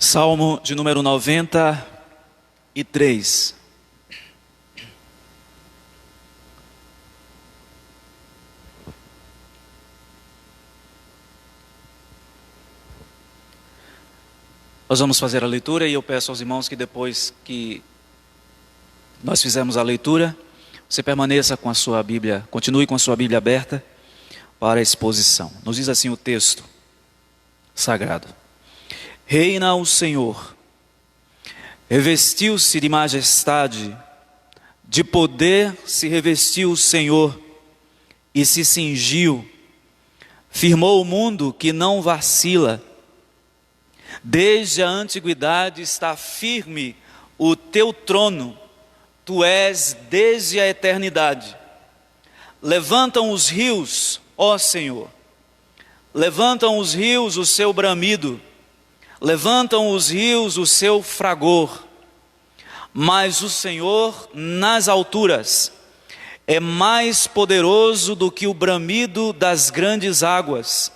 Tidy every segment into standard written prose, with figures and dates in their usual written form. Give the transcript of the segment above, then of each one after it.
Salmo de número 93. Nós vamos fazer a leitura e eu peço aos irmãos que depois que nós fizermos a leitura, você permaneça com a sua Bíblia, continue com a sua Bíblia aberta para a exposição. Nos diz assim o texto sagrado: Reina o Senhor, revestiu-se de majestade, de poder se revestiu o Senhor e se cingiu, firmou o mundo que não vacila. Desde a antiguidade está firme o teu trono, tu és desde a eternidade. Levantam os rios, ó Senhor, levantam os rios o seu bramido, levantam os rios o seu fragor. Mas o Senhor nas alturas é mais poderoso do que o bramido das grandes águas,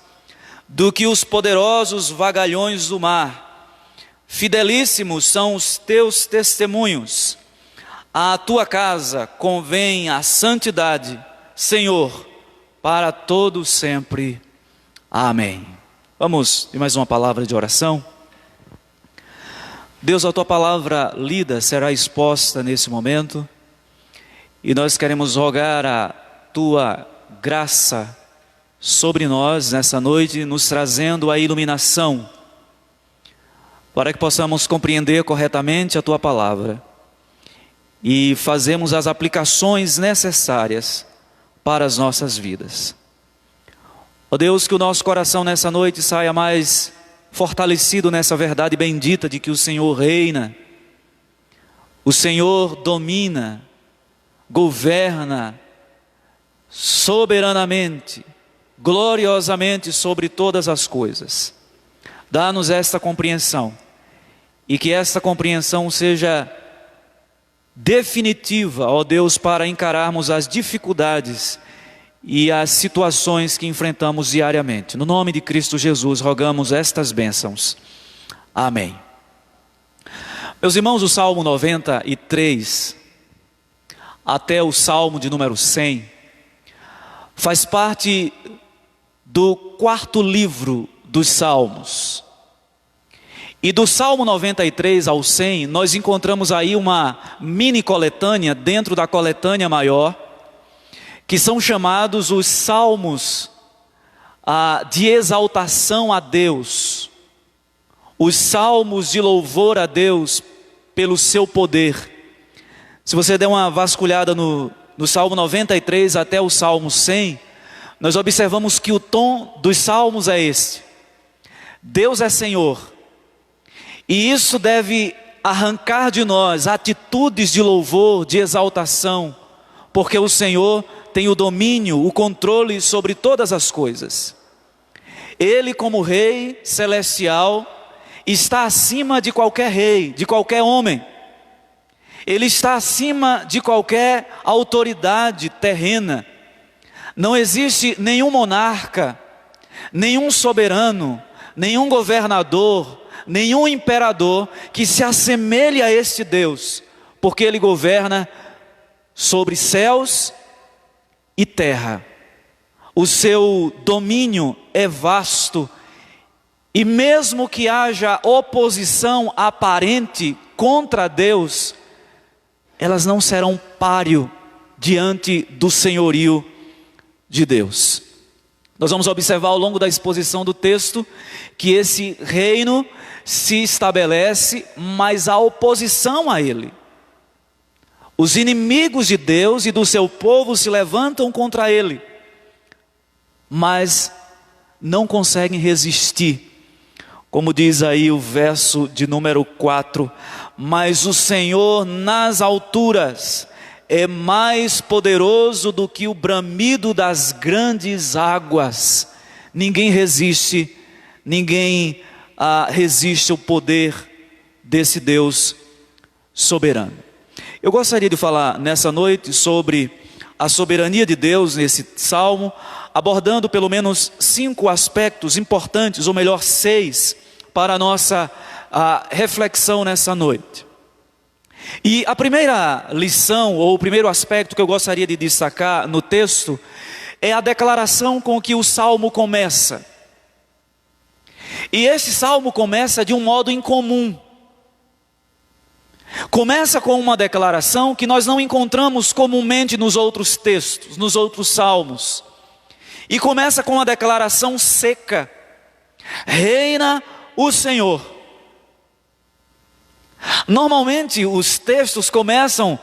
do que os poderosos vagalhões do mar. Fidelíssimos são os teus testemunhos. À tua casa convém a santidade, Senhor, para todo sempre. Amém. Vamos de mais uma palavra de oração. Deus, a tua palavra lida será exposta nesse momento, e nós queremos rogar a tua graça sobre nós nessa noite, nos trazendo a iluminação, para que possamos compreender corretamente a tua palavra e fazermos as aplicações necessárias para as nossas vidas. Ó Deus, que o nosso coração nessa noite saia mais fortalecido nessa verdade bendita de que o Senhor reina, o Senhor domina, governa soberanamente, gloriosamente sobre todas as coisas. Dá-nos esta compreensão, e que esta compreensão seja definitiva, ó Deus, para encararmos as dificuldades e as situações que enfrentamos diariamente. No nome de Cristo Jesus, rogamos estas bênçãos. Amém. Meus irmãos, o Salmo 93 até o Salmo de número 100 faz parte do quarto livro dos Salmos. E do Salmo 93 ao 100, nós encontramos aí uma mini coletânea dentro da coletânea maior, que são chamados os salmos de exaltação a Deus, os salmos de louvor a Deus pelo seu poder. Se você der uma vasculhada no Salmo 93 até o Salmo 100, nós observamos que o tom dos salmos é este: Deus é Senhor, e isso deve arrancar de nós atitudes de louvor, de exaltação, porque o Senhor tem o domínio, o controle sobre todas as coisas. Ele, como Rei celestial, está acima de qualquer rei, de qualquer homem. Ele está acima de qualquer autoridade terrena. Não existe nenhum monarca, nenhum soberano, nenhum governador, nenhum imperador que se assemelhe a este Deus, porque Ele governa sobre céus e terra. O seu domínio é vasto, e mesmo que haja oposição aparente contra Deus, elas não serão páreo diante do senhorio de Deus. Nós vamos observar ao longo da exposição do texto que esse reino se estabelece, mas há oposição a ele. Os inimigos de Deus e do seu povo se levantam contra ele, mas não conseguem resistir. Como diz aí o verso de número 4, mas o Senhor nas alturas é mais poderoso do que o bramido das grandes águas. Ninguém resiste ao poder desse Deus soberano. Eu gostaria de falar nessa noite sobre a soberania de Deus nesse salmo, abordando pelo menos 5 aspectos importantes, ou melhor 6, para a nossa reflexão nessa noite. E a primeira lição, ou o primeiro aspecto que eu gostaria de destacar no texto, é a declaração com que o salmo começa. E esse salmo começa de um modo incomum. Começa com uma declaração que nós não encontramos comumente nos outros textos, nos outros salmos. E começa com uma declaração seca: reina o Senhor. Normalmente os textos começam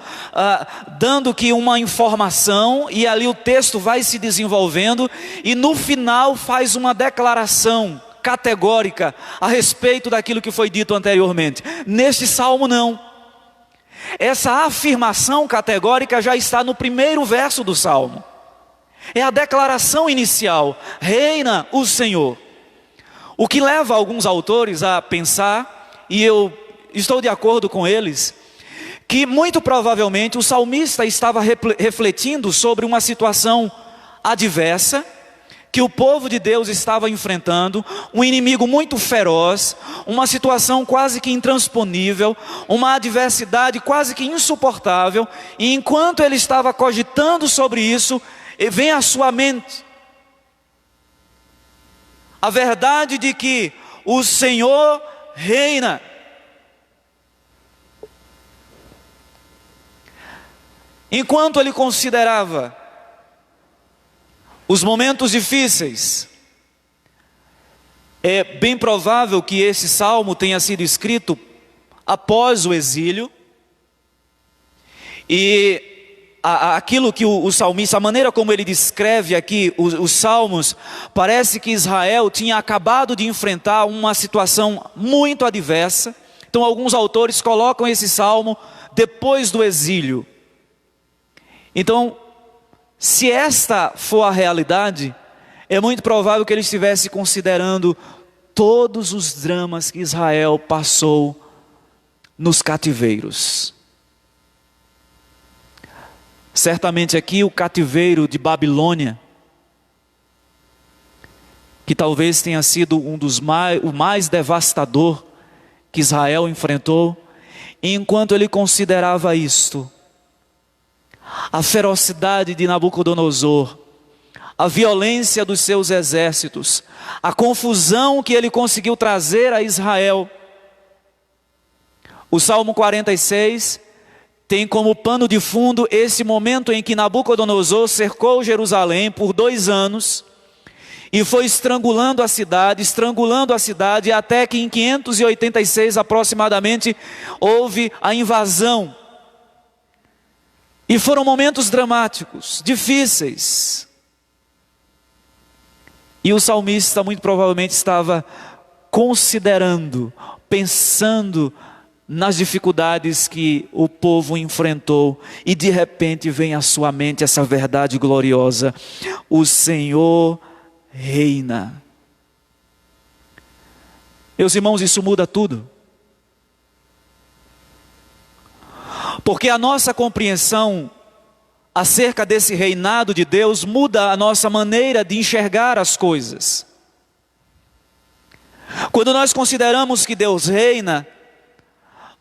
dando que uma informação, e ali o texto vai se desenvolvendo, e no final faz uma declaração categórica a respeito daquilo que foi dito anteriormente. Neste salmo não. Essa afirmação categórica já está no primeiro verso do salmo. É a declaração inicial: reina o Senhor. O que leva alguns autores a pensar, e eu estou de acordo com eles, que muito provavelmente o salmista estava refletindo sobre uma situação adversa que o povo de Deus estava enfrentando, um inimigo muito feroz, uma situação quase que intransponível, uma adversidade quase que insuportável, e enquanto ele estava cogitando sobre isso, vem à sua mente a verdade de que o Senhor reina. Enquanto ele considerava os momentos difíceis, é bem provável que esse salmo tenha sido escrito após o exílio, e aquilo que o salmista, a maneira como ele descreve aqui os salmos, parece que Israel tinha acabado de enfrentar uma situação muito adversa. Então alguns autores colocam esse salmo depois do exílio. Então, se esta for a realidade, é muito provável que ele estivesse considerando todos os dramas que Israel passou nos cativeiros. Certamente aqui o cativeiro de Babilônia, que talvez tenha sido o mais devastador que Israel enfrentou, e enquanto ele considerava isto, a ferocidade de Nabucodonosor, a violência dos seus exércitos, a confusão que ele conseguiu trazer a Israel, o Salmo 46 tem como pano de fundo esse momento em que Nabucodonosor cercou Jerusalém por 2 anos, e foi estrangulando a cidade, até que em 586 aproximadamente, houve a invasão. E foram momentos dramáticos, difíceis. E o salmista muito provavelmente estava considerando, pensando nas dificuldades que o povo enfrentou, e de repente vem à sua mente essa verdade gloriosa: o Senhor reina. Meus irmãos, isso muda tudo. Porque a nossa compreensão acerca desse reinado de Deus muda a nossa maneira de enxergar as coisas. Quando nós consideramos que Deus reina,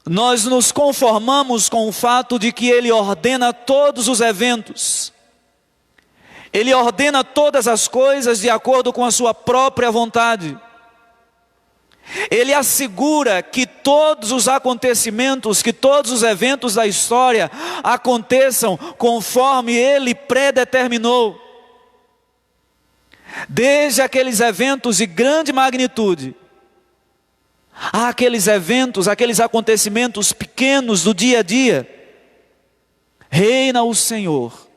nós nos conformamos com o fato de que Ele ordena todos os eventos. Ele ordena todas as coisas de acordo com a sua própria vontade. Ele assegura que todos os acontecimentos, que todos os eventos da história aconteçam conforme Ele predeterminou. Desde aqueles eventos de grande magnitude, aqueles eventos, aqueles acontecimentos pequenos do dia a dia, reina o Senhor.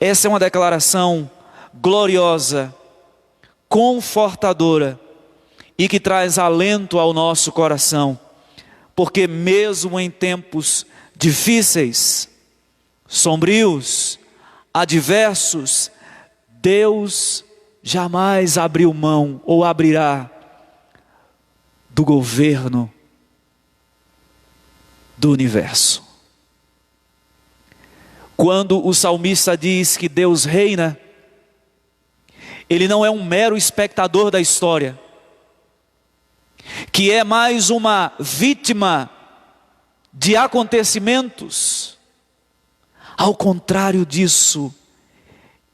Essa é uma declaração gloriosa, confortadora, e que traz alento ao nosso coração, porque mesmo em tempos difíceis, sombrios, adversos, Deus jamais abriu mão ou abrirá do governo do universo. Quando o salmista diz que Deus reina, ele não é um mero espectador da história, que que é mais uma vítima de acontecimentos. Ao contrário disso,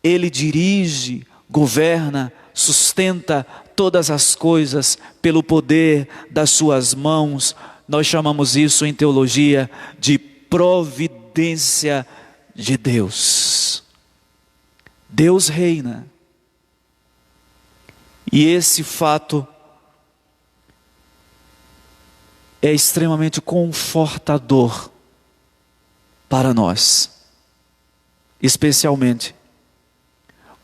Ele dirige, governa, sustenta todas as coisas pelo poder das suas mãos. Nós chamamos isso em teologia de providência de Deus. Deus reina. E esse fato é extremamente confortador para nós, especialmente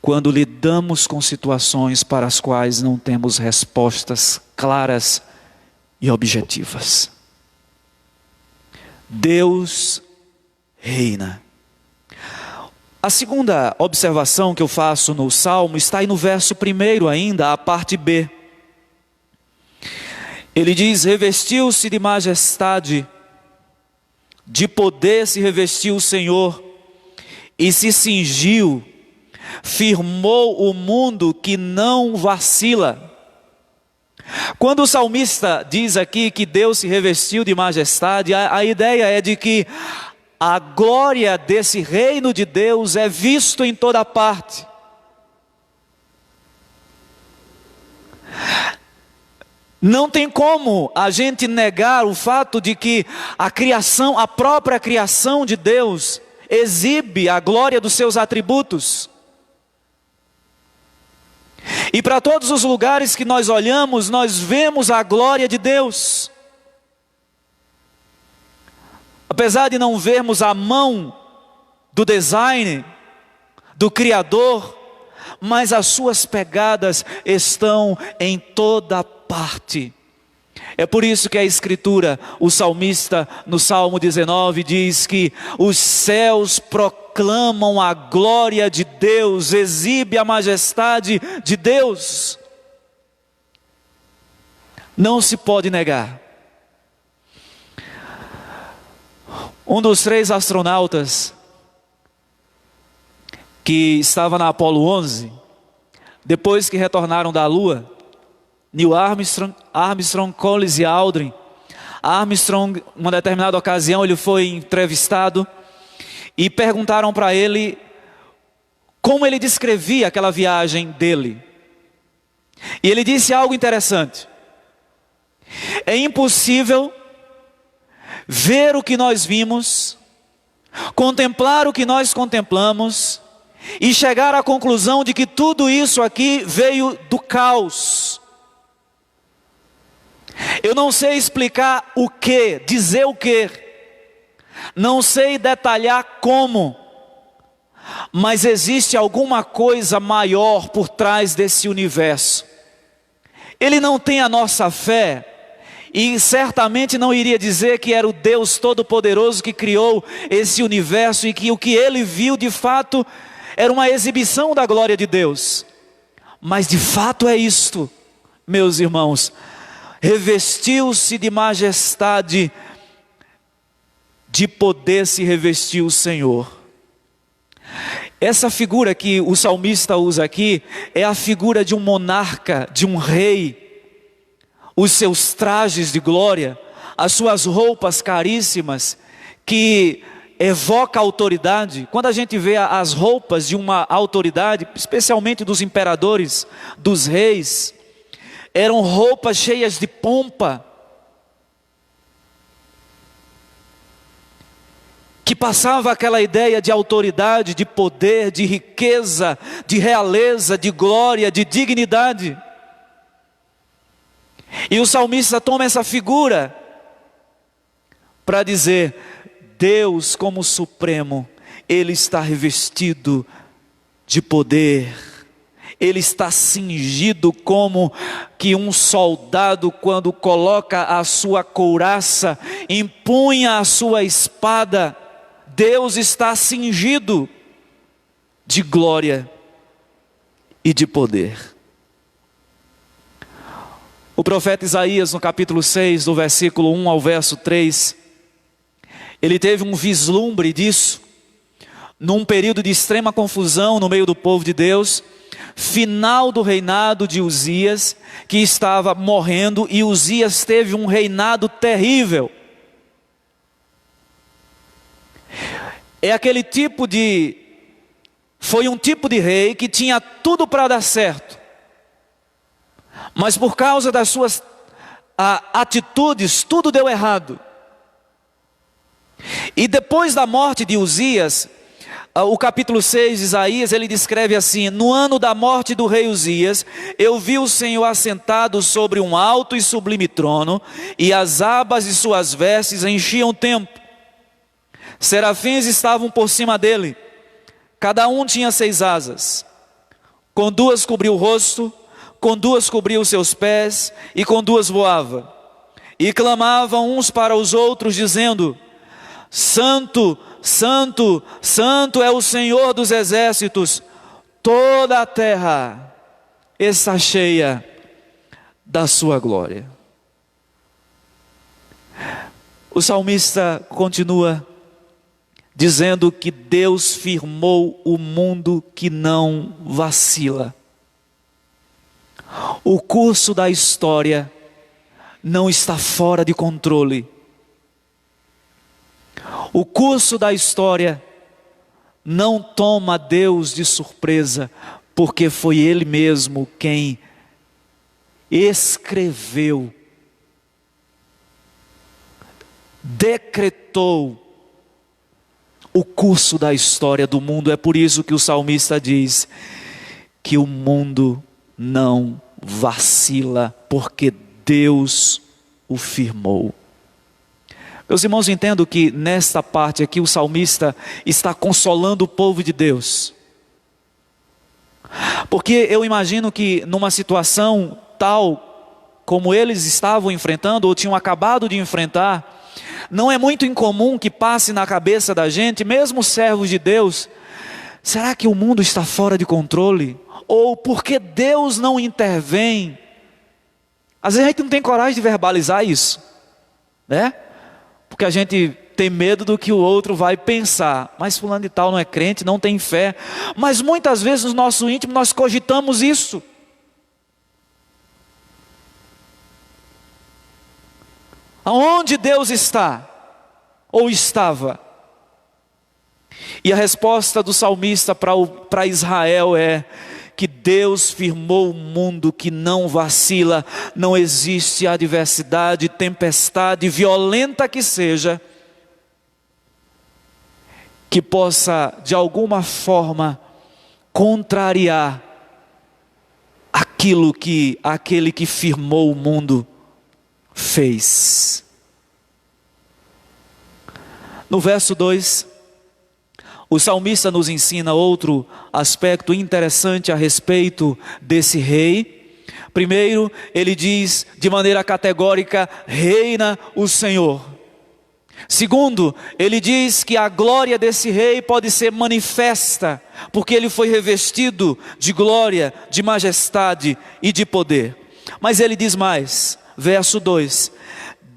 quando lidamos com situações para as quais não temos respostas claras e objetivas. Deus reina. A segunda observação que eu faço no Salmo está aí no verso 1 ainda, a parte B. Ele diz: revestiu-se de majestade, de poder se revestiu o Senhor, e se cingiu, firmou o mundo que não vacila. Quando o salmista diz aqui que Deus se revestiu de majestade, a ideia é de que a glória desse reino de Deus é visto em toda parte. Não tem como a gente negar o fato de que a criação, a própria criação de Deus, exibe a glória dos seus atributos. E para todos os lugares que nós olhamos, nós vemos a glória de Deus. Apesar de não vermos a mão do design, do Criador, mas as suas pegadas estão em toda parte. É por isso que a Escritura, o salmista no Salmo 19 diz que os céus proclamam a glória de Deus, exibe a majestade de Deus. Não se pode negar. Um dos 3 astronautas que estava na Apollo 11, depois que retornaram da Lua, Neil Armstrong, Collins e Aldrin. Armstrong, uma determinada ocasião, ele foi entrevistado e perguntaram para ele como ele descrevia aquela viagem dele. E ele disse algo interessante: é impossível ver o que nós vimos, contemplar o que nós contemplamos e chegar à conclusão de que tudo isso aqui veio do caos. Eu não sei explicar o que, dizer o que, não sei detalhar como, mas existe alguma coisa maior por trás desse universo. Ele não tem a nossa fé, e certamente não iria dizer que era o Deus Todo-Poderoso que criou esse universo e que o que ele viu de fato era uma exibição da glória de Deus. Mas de fato é isto, meus irmãos: revestiu-se de majestade, de poder se revestiu o Senhor. Essa figura que o salmista usa aqui é a figura de um monarca, de um rei. Os seus trajes de glória, as suas roupas caríssimas, que evoca autoridade. Quando a gente vê as roupas de uma autoridade, especialmente dos imperadores, dos reis, eram roupas cheias de pompa, que passava aquela ideia de autoridade, de poder, de riqueza, de realeza, de glória, de dignidade. E o salmista toma essa figura para dizer: Deus como supremo, Ele está revestido de poder, Ele está cingido como que um soldado, quando coloca a sua couraça, empunha a sua espada. Deus está cingido de glória e de poder. O profeta Isaías, no capítulo 6, do versículo 1 ao verso 3, ele teve um vislumbre disso, num período de extrema confusão no meio do povo de Deus, final do reinado de Uzias, que estava morrendo, e Uzias teve um reinado terrível. Foi um tipo de rei que tinha tudo para dar certo, mas por causa das suas atitudes, tudo deu errado. E depois da morte de Uzias, o capítulo 6 de Isaías, ele descreve assim: no ano da morte do rei Uzias, eu vi o Senhor assentado sobre um alto e sublime trono, e as abas de suas vestes enchiam o templo. Serafins estavam por cima dele, cada um tinha 6 asas, com 2 cobriu o rosto, com 2 cobriu os seus pés, e com 2 voava. E clamavam uns para os outros, dizendo: Santo, Santo, Santo é o Senhor dos exércitos, toda a terra está cheia da sua glória. O salmista continua dizendo que Deus firmou o mundo que não vacila. O curso da história não está fora de controle. O curso da história não toma Deus de surpresa, porque foi Ele mesmo quem escreveu, decretou o curso da história do mundo. É por isso que o salmista diz que o mundo não vacila, porque Deus o firmou. Meus irmãos, entendo que nesta parte aqui o salmista está consolando o povo de Deus, porque eu imagino que numa situação tal como eles estavam enfrentando, ou tinham acabado de enfrentar, não é muito incomum que passe na cabeça da gente, mesmo servos de Deus: será que o mundo está fora de controle? Ou por que Deus não intervém? Às vezes a gente não tem coragem de verbalizar isso, né? Porque a gente tem medo do que o outro vai pensar. Mas fulano de tal não é crente, não tem fé. Mas muitas vezes no nosso íntimo nós cogitamos isso. Aonde Deus está? Ou estava? E a resposta do salmista para Israel é que Deus firmou o mundo que não vacila. Não existe adversidade, tempestade, violenta que seja, que possa de alguma forma contrariar aquilo que aquele que firmou o mundo fez. No verso 2, o salmista nos ensina outro aspecto interessante a respeito desse rei. Primeiro, ele diz de maneira categórica: reina o Senhor. Segundo, ele diz que a glória desse rei pode ser manifesta, porque ele foi revestido de glória, de majestade e de poder. Mas ele diz mais, verso 2: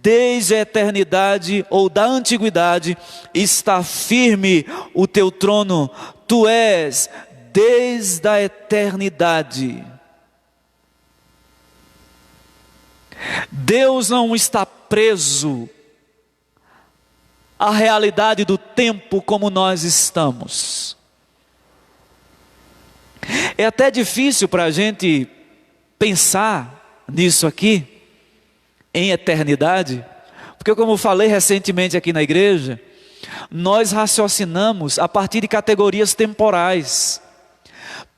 desde a eternidade ou da antiguidade está firme o teu trono, tu és desde a eternidade. Deus não está preso à realidade do tempo como nós estamos. É até difícil para a gente pensar nisso aqui, em eternidade, porque como eu falei recentemente aqui na igreja, nós raciocinamos a partir de categorias temporais.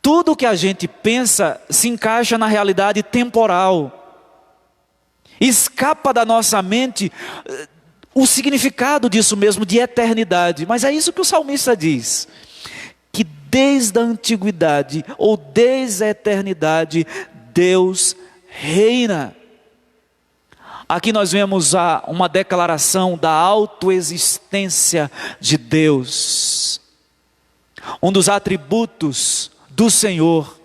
Tudo que a gente pensa se encaixa na realidade temporal, escapa da nossa mente o significado disso mesmo, de eternidade. Mas é isso que o salmista diz, que desde a antiguidade ou desde a eternidade Deus reina. Aqui nós vemos uma declaração da autoexistência de Deus. Um dos atributos do Senhor,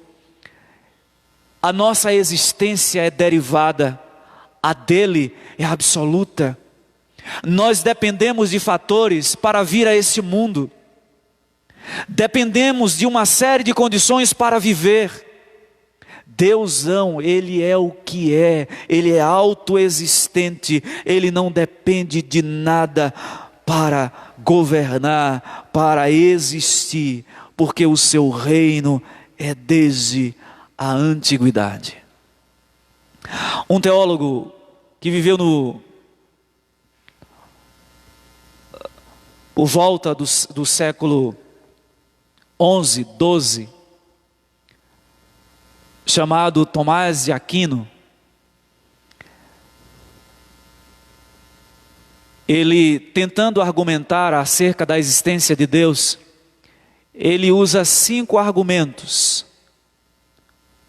a nossa existência é derivada, a dele é absoluta. Nós dependemos de fatores para vir a esse mundo. Dependemos de uma série de condições para viver. Deusão, Ele é o que é, Ele é autoexistente, Ele não depende de nada para governar, para existir, porque o seu reino é desde a antiguidade. Um teólogo que viveu por volta do século 11, 12, chamado Tomás de Aquino, ele, tentando argumentar acerca da existência de Deus, ele usa 5 argumentos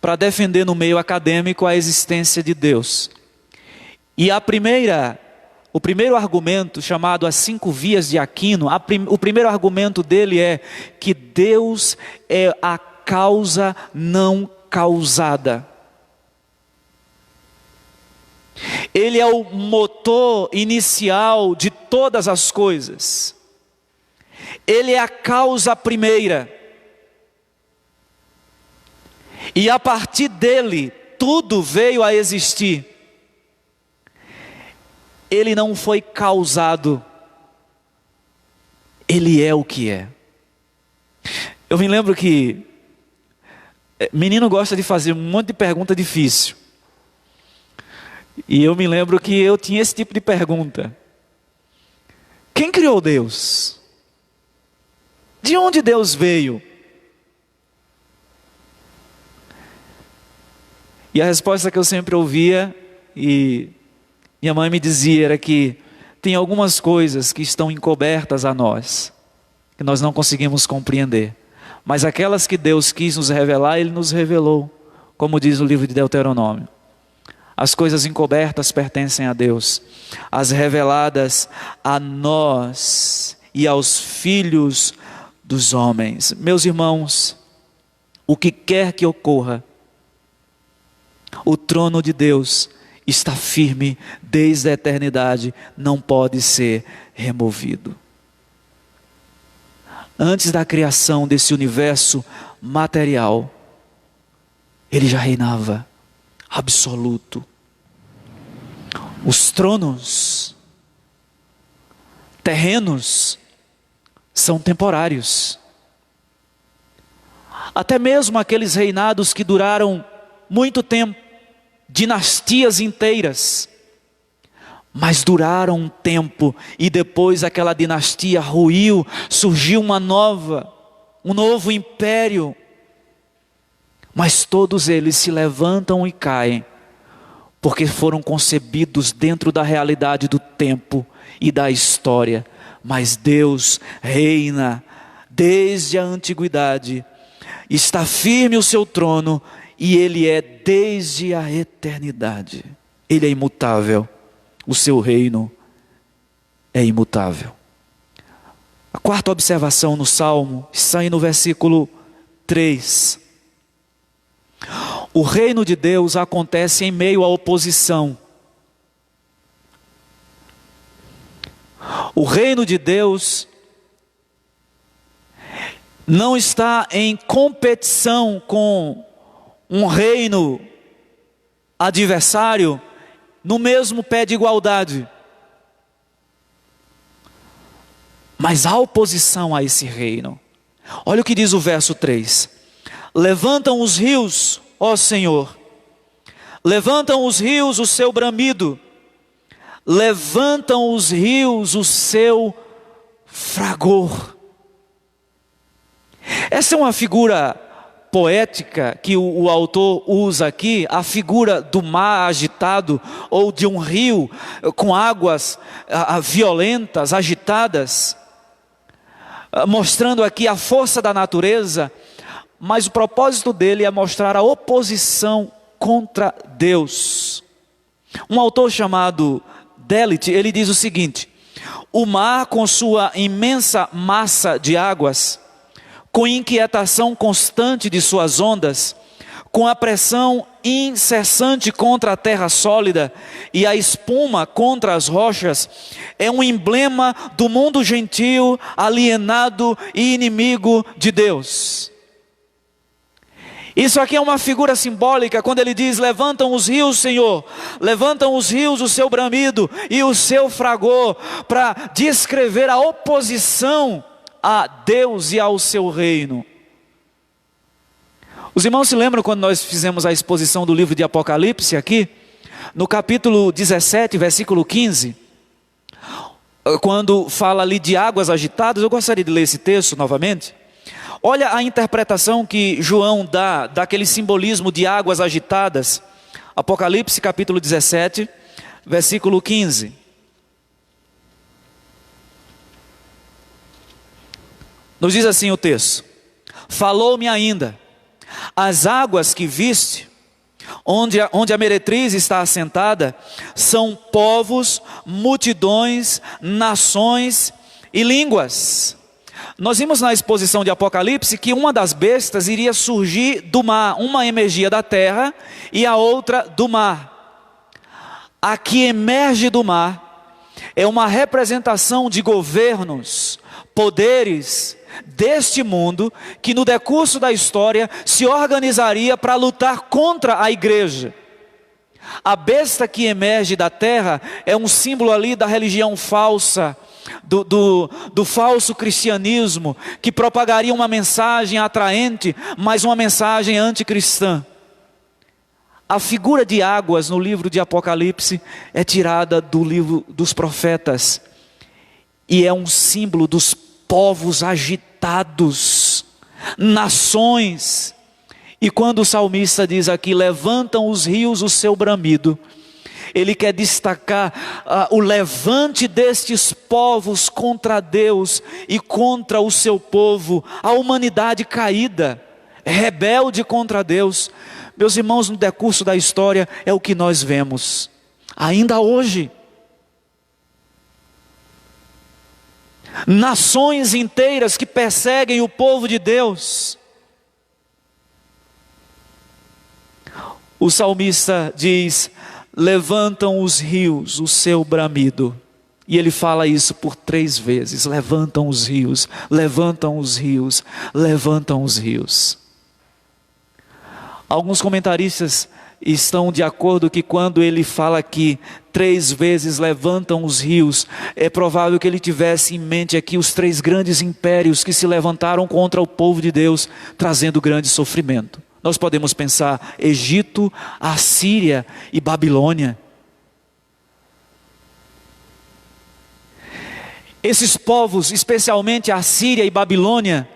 para defender no meio acadêmico a existência de Deus. E o primeiro argumento, chamado as 5 vias de Aquino, o primeiro argumento dele é que Deus é a causa não causada. Ele é o motor inicial de todas as coisas. Ele é a causa primeira. E a partir dele, tudo veio a existir. Ele não foi causado. Ele é o que é. Eu me lembro que menino gosta de fazer um monte de pergunta difícil. E eu me lembro que eu tinha esse tipo de pergunta. Quem criou Deus? De onde Deus veio? E a resposta que eu sempre ouvia, e minha mãe me dizia, era que tem algumas coisas que estão encobertas a nós, que nós não conseguimos compreender. Mas aquelas que Deus quis nos revelar, Ele nos revelou, como diz o livro de Deuteronômio. As coisas encobertas pertencem a Deus, as reveladas a nós e aos filhos dos homens. Meus irmãos, o que quer que ocorra, o trono de Deus está firme desde a eternidade, não pode ser removido. Antes da criação desse universo material, Ele já reinava, absoluto. Os tronos terrenos são temporários. Até mesmo aqueles reinados que duraram muito tempo, dinastias inteiras, mas duraram um tempo e depois aquela dinastia ruiu, surgiu um novo império, mas todos eles se levantam e caem, porque foram concebidos dentro da realidade do tempo e da história. Mas Deus reina desde a antiguidade, está firme o seu trono e Ele é desde a eternidade. Ele é imutável, o seu reino é imutável. A quarta observação no Salmo está aí no versículo 3. O reino de Deus acontece em meio à oposição. O reino de Deus não está em competição com um reino adversário no mesmo pé de igualdade. Mas há oposição a esse reino. Olha o que diz o verso 3. Levantam os rios, ó Senhor, levantam os rios o seu bramido, levantam os rios o seu fragor. Essa é uma figura poética que o autor usa aqui, a figura do mar agitado, ou de um rio com águas violentas, agitadas, mostrando aqui a força da natureza, mas o propósito dele é mostrar a oposição contra Deus. Um autor chamado Delitzsch, ele diz o seguinte: o mar com sua imensa massa de águas, com inquietação constante de suas ondas, com a pressão incessante contra a terra sólida e a espuma contra as rochas, é um emblema do mundo gentil, alienado e inimigo de Deus. Isso aqui é uma figura simbólica, quando ele diz: levantam os rios, Senhor, levantam os rios o seu bramido e o seu fragor, para descrever a oposição a Deus e ao seu reino. Os irmãos se lembram quando nós fizemos a exposição do livro de Apocalipse aqui? No capítulo 17, versículo 15, quando fala ali de águas agitadas, eu gostaria de ler esse texto novamente. Olha a interpretação que João dá daquele simbolismo de águas agitadas. Apocalipse capítulo 17, versículo 15. Nos diz assim o texto: falou-me ainda, as águas que viste, onde a meretriz está assentada, são povos, multidões, nações e línguas. Nós vimos na exposição de Apocalipse que uma das bestas iria surgir do mar, uma emergia da terra e a outra do mar. A que emerge do mar é uma representação de governos, poderes deste mundo, que no decurso da história se organizaria para lutar contra a igreja. A besta que emerge da terra é um símbolo ali da religião falsa, do falso cristianismo, que propagaria uma mensagem atraente, mas uma mensagem anticristã. A figura de águas no livro de Apocalipse é tirada do livro dos profetas, e é um símbolo dos povos agitados, nações. E quando o salmista diz aqui: levantam os rios o seu bramido, ele quer destacar o levante destes povos contra Deus e contra o seu povo, a humanidade caída, rebelde contra Deus. Meus irmãos, no decurso da história é o que nós vemos, ainda hoje. Nações inteiras que perseguem o povo de Deus. O salmista diz: levantam os rios o seu bramido. E ele fala isso por 3 vezes: levantam os rios, levantam os rios, levantam os rios. Alguns comentaristas estão de acordo que quando ele fala que 3 vezes levantam os rios, é provável que ele tivesse em mente aqui os 3 grandes impérios que se levantaram contra o povo de Deus, trazendo grande sofrimento. Nós podemos pensar Egito, Assíria e Babilônia. Esses povos, especialmente a Síria e Babilônia,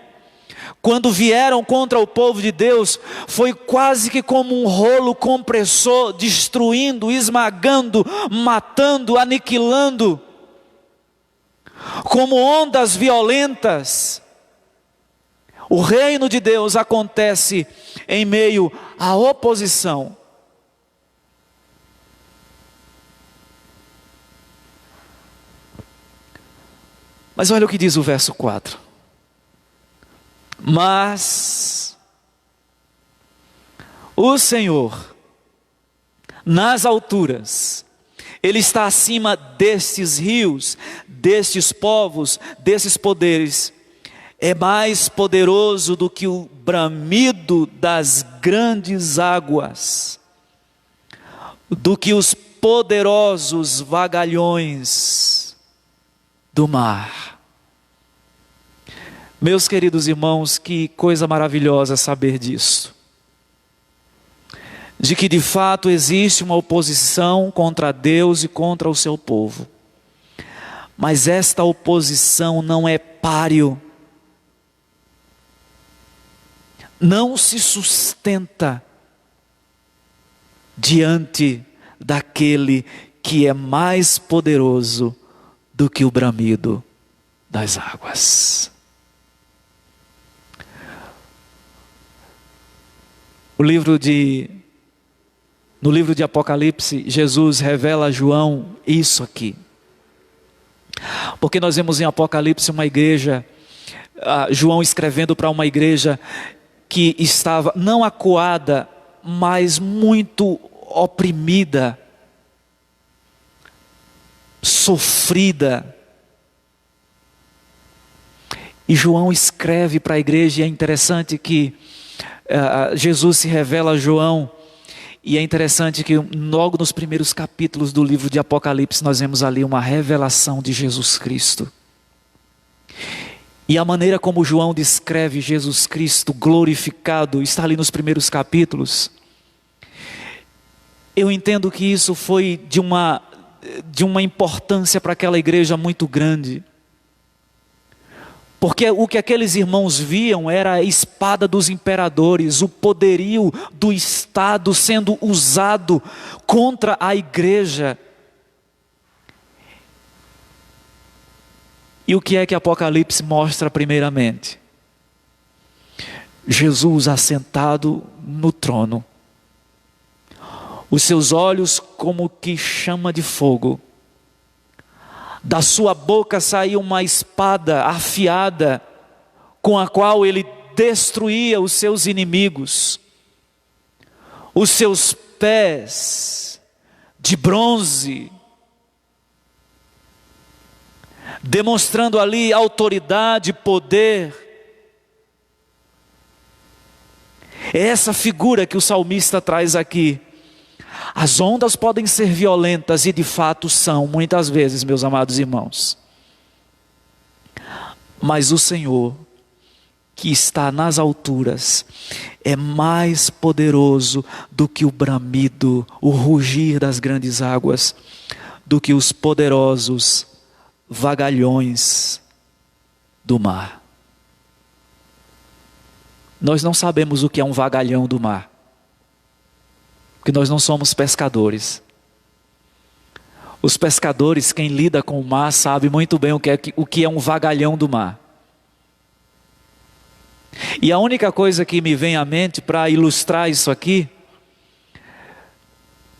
quando vieram contra o povo de Deus, foi quase que como um rolo compressor, destruindo, esmagando, matando, aniquilando, como ondas violentas. O reino de Deus acontece em meio à oposição. Mas olha o que diz o verso 4. Mas o Senhor, nas alturas, Ele está acima destes rios, destes povos, desses poderes. É mais poderoso do que o bramido das grandes águas, do que os poderosos vagalhões do mar. Meus queridos irmãos, que coisa maravilhosa saber disso. De que de fato existe uma oposição contra Deus e contra o seu povo. Mas esta oposição não é páreo. Não se sustenta diante daquele que é mais poderoso do que o bramido das águas. No livro de Apocalipse, Jesus revela a João isso aqui. Porque nós vemos em Apocalipse uma igreja, João escrevendo para uma igreja que estava não acuada, mas muito oprimida, sofrida. E João escreve para a igreja, e é interessante que Jesus se revela a João. E é interessante que logo nos primeiros capítulos do livro de Apocalipse nós vemos ali uma revelação de Jesus Cristo. E a maneira como João descreve Jesus Cristo glorificado está ali nos primeiros capítulos. Eu entendo que isso foi de uma importância para aquela igreja muito grande. Porque o que aqueles irmãos viam era a espada dos imperadores, o poderio do Estado sendo usado contra a igreja. E o que é que Apocalipse mostra primeiramente? Jesus assentado no trono. Os seus olhos como que chama de fogo. Da sua boca saiu uma espada afiada, com a qual ele destruía os seus inimigos. Os seus pés de bronze, demonstrando ali autoridade, poder. É essa figura que o salmista traz aqui. As ondas podem ser violentas e de fato são, muitas vezes, meus amados irmãos. Mas o Senhor, que está nas alturas, é mais poderoso do que o bramido, o rugir das grandes águas, do que os poderosos vagalhões do mar. Nós não sabemos o que é um vagalhão do mar, porque nós não somos pescadores. Os pescadores, quem lida com o mar, sabe muito bem o que é um vagalhão do mar. E a única coisa que me vem à mente para ilustrar isso aqui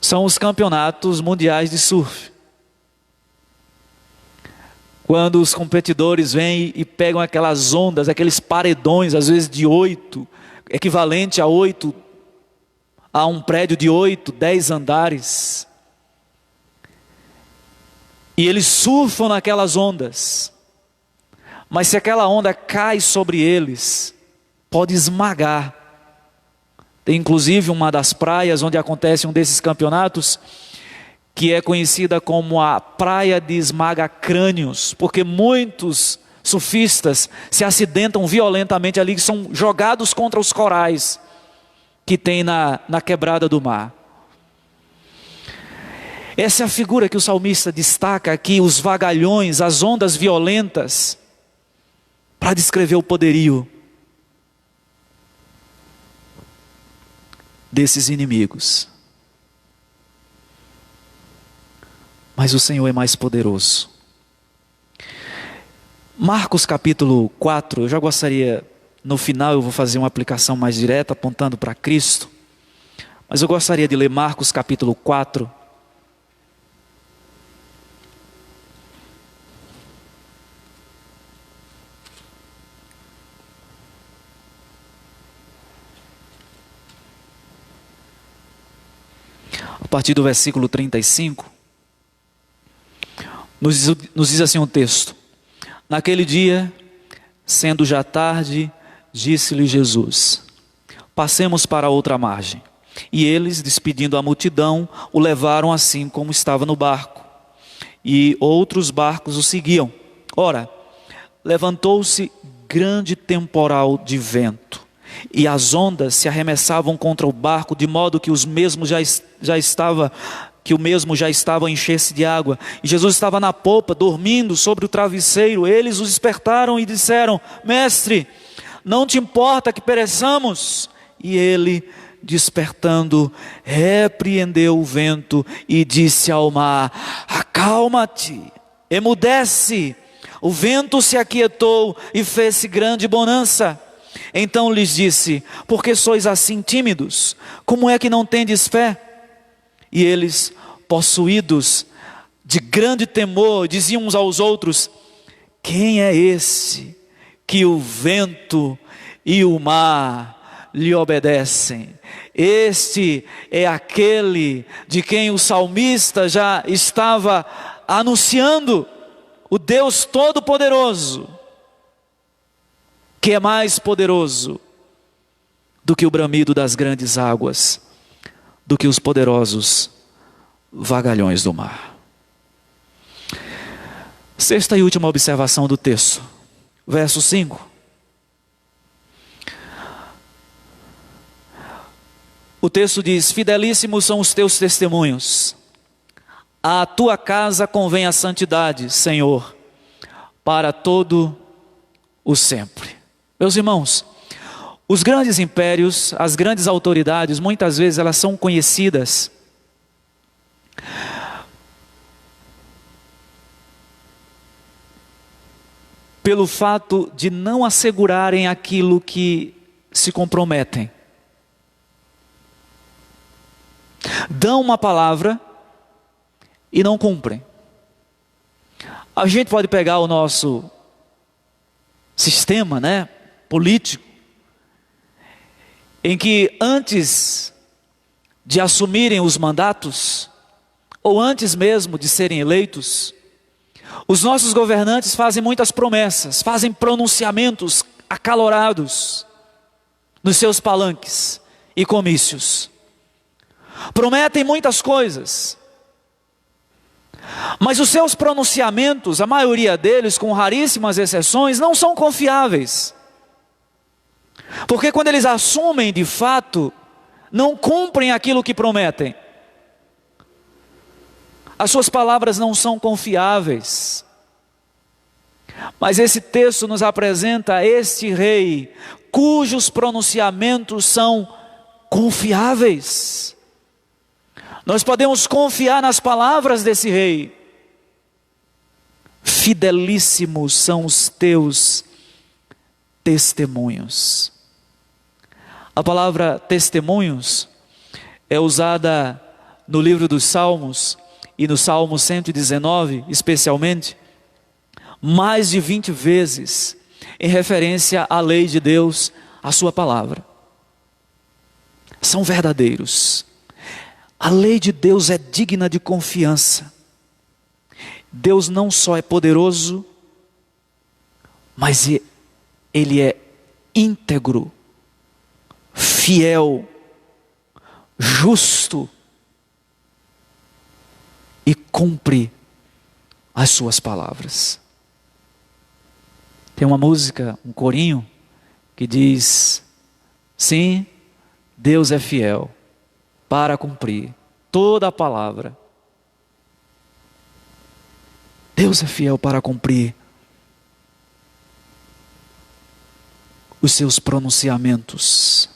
são os campeonatos mundiais de surf. Quando os competidores vêm e pegam aquelas ondas, aqueles paredões, às vezes de 8, equivalente a um prédio de 8, 10 andares. E eles surfam naquelas ondas. Mas se aquela onda cai sobre eles, pode esmagar. Tem inclusive uma das praias onde acontece um desses campeonatos, que é conhecida como a praia de esmaga-crânios, porque muitos surfistas se acidentam violentamente ali, que são jogados contra os corais que tem na quebrada do mar. Essa é a figura que o salmista destaca aqui, os vagalhões, as ondas violentas, para descrever o poderio desses inimigos. Mas o Senhor é mais poderoso. Marcos capítulo 4, eu já gostaria, no final eu vou fazer uma aplicação mais direta, apontando para Cristo. Mas eu gostaria de ler Marcos capítulo 4. A partir do versículo 35. Nos diz assim o texto: naquele dia, sendo já tarde, disse-lhe Jesus: passemos para outra margem. E eles, despedindo a multidão, o levaram assim como estava no barco. E outros barcos o seguiam. Ora, levantou-se grande temporal de vento, e as ondas se arremessavam contra o barco, de modo que o mesmo já estava a encher-se de água. E Jesus estava na popa, dormindo sobre o travesseiro. Eles o despertaram e disseram: Mestre, não te importa que pereçamos? E ele, despertando, repreendeu o vento e disse ao mar: acalma-te, emudece. O vento se aquietou e fez-se grande bonança. Então lhes disse: por que sois assim tímidos? Como é que não tendes fé? E eles, possuídos de grande temor, diziam uns aos outros: quem é esse que o vento e o mar lhe obedecem? Este é aquele de quem o salmista já estava anunciando, o Deus Todo-Poderoso, que é mais poderoso do que o bramido das grandes águas, do que os poderosos vagalhões do mar. Sexta e última observação do texto, verso 5. O texto diz: fidelíssimos são os teus testemunhos, à tua casa convém a santidade, Senhor, para todo o sempre. Meus irmãos, os grandes impérios, as grandes autoridades, muitas vezes elas são conhecidas pelo fato de não assegurarem aquilo que se comprometem. Dão uma palavra e não cumprem. A gente pode pegar o nosso sistema, político, em que antes de assumirem os mandatos, ou antes mesmo de serem eleitos, os nossos governantes fazem muitas promessas, fazem pronunciamentos acalorados nos seus palanques e comícios. Prometem muitas coisas, mas os seus pronunciamentos, a maioria deles, com raríssimas exceções, não são confiáveis. Porque quando eles assumem de fato, não cumprem aquilo que prometem. As suas palavras não são confiáveis. Mas esse texto nos apresenta este rei, cujos pronunciamentos são confiáveis. Nós podemos confiar nas palavras desse rei. Fidelíssimos são os teus testemunhos. A palavra testemunhos é usada no livro dos Salmos, e no Salmo 119, especialmente, mais de 20 vezes, em referência à lei de Deus, à sua palavra. São verdadeiros. A lei de Deus é digna de confiança. Deus não só é poderoso, mas Ele é íntegro, fiel, justo e cumpre as suas palavras. Tem uma música, um corinho, que diz: sim, Deus é fiel para cumprir toda a palavra. Deus é fiel para cumprir os seus pronunciamentos.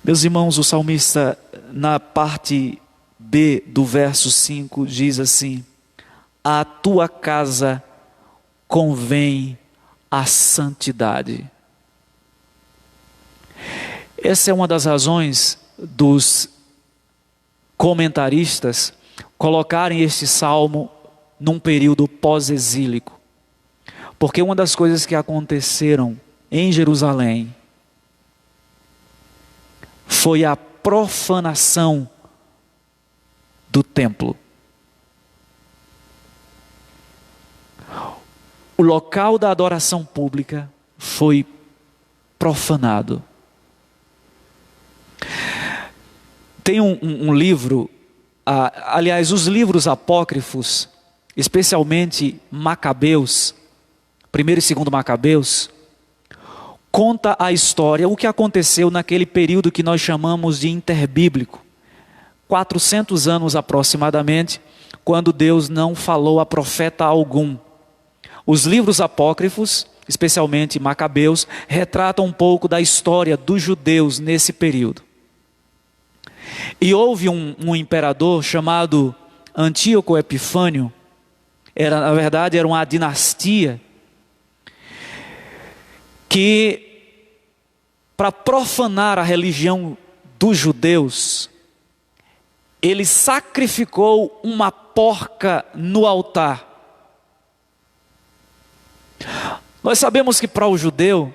Meus irmãos, o salmista, na parte B do verso 5, diz assim: à tua casa convém a santidade. Essa é uma das razões dos comentaristas colocarem este salmo num período pós-exílico. Porque uma das coisas que aconteceram em Jerusalém foi a profanação do templo. O local da adoração pública foi profanado. Tem um livro, aliás, os livros apócrifos, especialmente Macabeus, 1º e 2º Macabeus, conta a história, o que aconteceu naquele período que nós chamamos de interbíblico, 400 anos aproximadamente, quando Deus não falou a profeta algum. Os livros apócrifos, especialmente Macabeus, retratam um pouco da história dos judeus nesse período. E houve um imperador chamado Antíoco Epifânio, na verdade era uma dinastia, que para profanar a religião dos judeus, ele sacrificou uma porca no altar. Nós sabemos que para o judeu,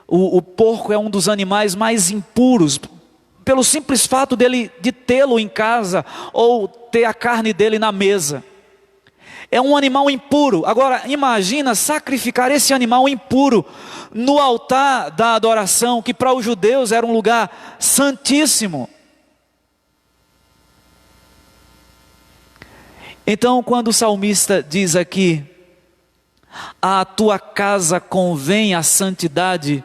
o porco é um dos animais mais impuros, pelo simples fato de tê-lo em casa, ou ter a carne dele na mesa. É um animal impuro. Agora, imagina sacrificar esse animal impuro no altar da adoração, que para os judeus era um lugar santíssimo. Então, quando o salmista diz aqui, à tua casa convém a santidade,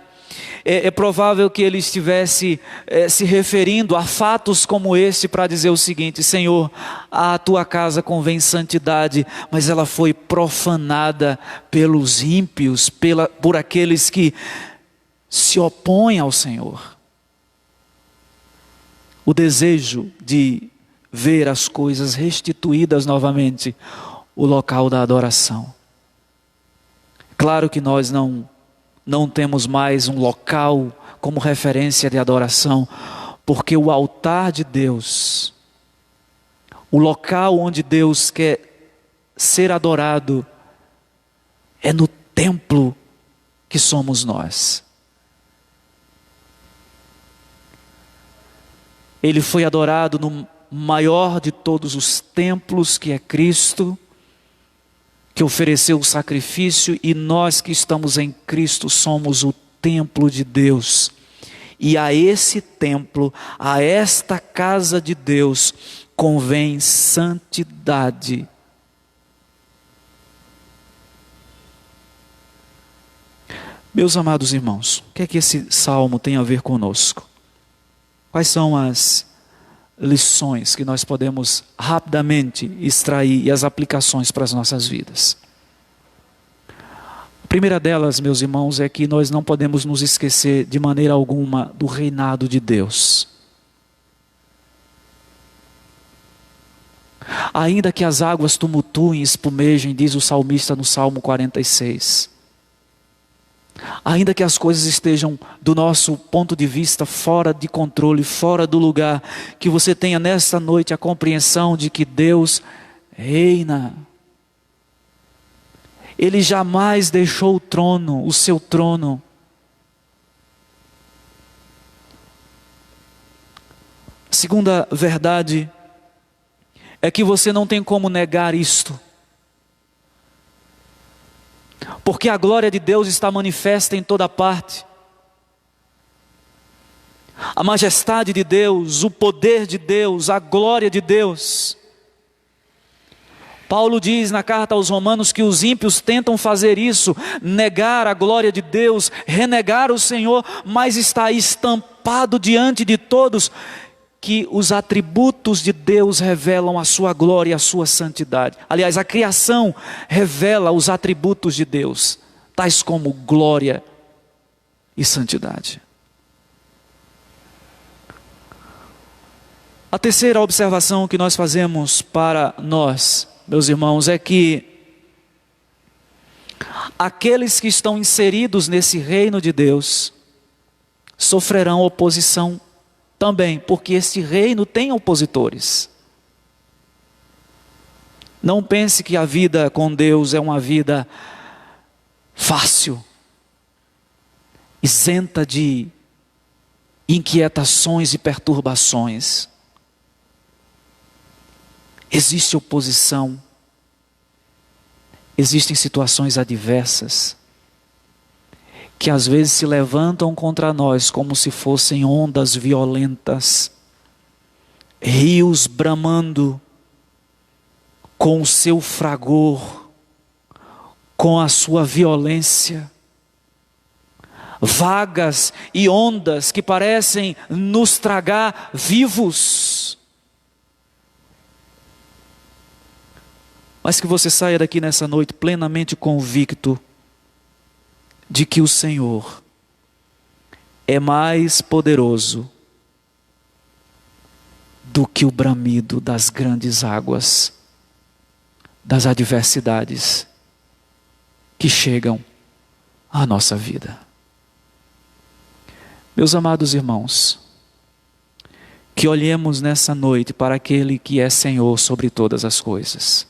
é provável que ele estivesse se referindo a fatos como este para dizer o seguinte: Senhor, à tua casa convém santidade, mas ela foi profanada pelos ímpios, por aqueles que se opõem ao Senhor. O desejo de ver as coisas restituídas novamente, o local da adoração. Claro que nós não temos mais um local como referência de adoração, porque o altar de Deus, o local onde Deus quer ser adorado, é no templo que somos nós. Ele foi adorado no maior de todos os templos, que é Cristo, que ofereceu o sacrifício, e nós que estamos em Cristo somos o templo de Deus. E a esse templo, a esta casa de Deus, convém santidade. Meus amados irmãos, o que é que esse salmo tem a ver conosco? Quais são as lições que nós podemos rapidamente extrair e as aplicações para as nossas vidas? A primeira delas, meus irmãos, é que nós não podemos nos esquecer de maneira alguma do reinado de Deus. Ainda que as águas tumultuem e espumejem, diz o salmista no Salmo 46. Ainda que as coisas estejam, do nosso ponto de vista, fora de controle, fora do lugar, que você tenha nesta noite a compreensão de que Deus reina. Ele jamais deixou o trono, o seu trono. A segunda verdade é que você não tem como negar isto. Porque a glória de Deus está manifesta em toda parte. A majestade de Deus, o poder de Deus, a glória de Deus. Paulo diz na carta aos Romanos que os ímpios tentam fazer isso, negar a glória de Deus, renegar o Senhor, mas está estampado diante de todos que os atributos de Deus revelam a sua glória e a sua santidade. Aliás, a criação revela os atributos de Deus, tais como glória e santidade. A terceira observação que nós fazemos para nós, meus irmãos, é que aqueles que estão inseridos nesse reino de Deus sofrerão oposição também, porque este reino tem opositores. Não pense que a vida com Deus é uma vida fácil, isenta de inquietações e perturbações. Existe oposição, existem situações adversas, que às vezes se levantam contra nós como se fossem ondas violentas, rios bramando com o seu fragor, com a sua violência, vagas e ondas que parecem nos tragar vivos. Mas que você saia daqui nessa noite plenamente convicto de que o Senhor é mais poderoso do que o bramido das grandes águas, das adversidades que chegam à nossa vida. Meus amados irmãos, que olhemos nessa noite para aquele que é Senhor sobre todas as coisas,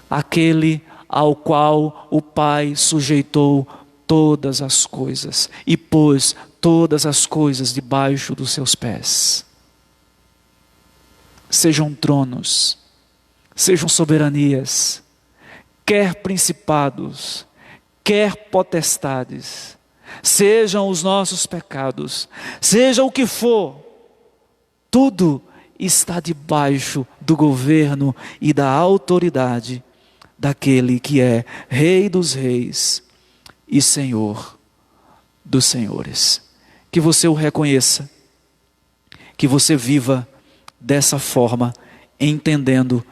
aquele ao qual o Pai sujeitou todas as coisas e pôs todas as coisas debaixo dos seus pés. Sejam tronos, sejam soberanias, quer principados, quer potestades, sejam os nossos pecados, seja o que for, tudo está debaixo do governo e da autoridade daquele que é Rei dos Reis e Senhor dos Senhores. Que você o reconheça, que você viva dessa forma, entendendo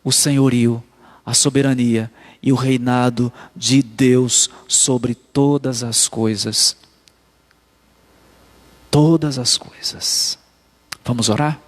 o senhorio, a soberania e o reinado de Deus sobre todas as coisas. Todas as coisas. Vamos orar?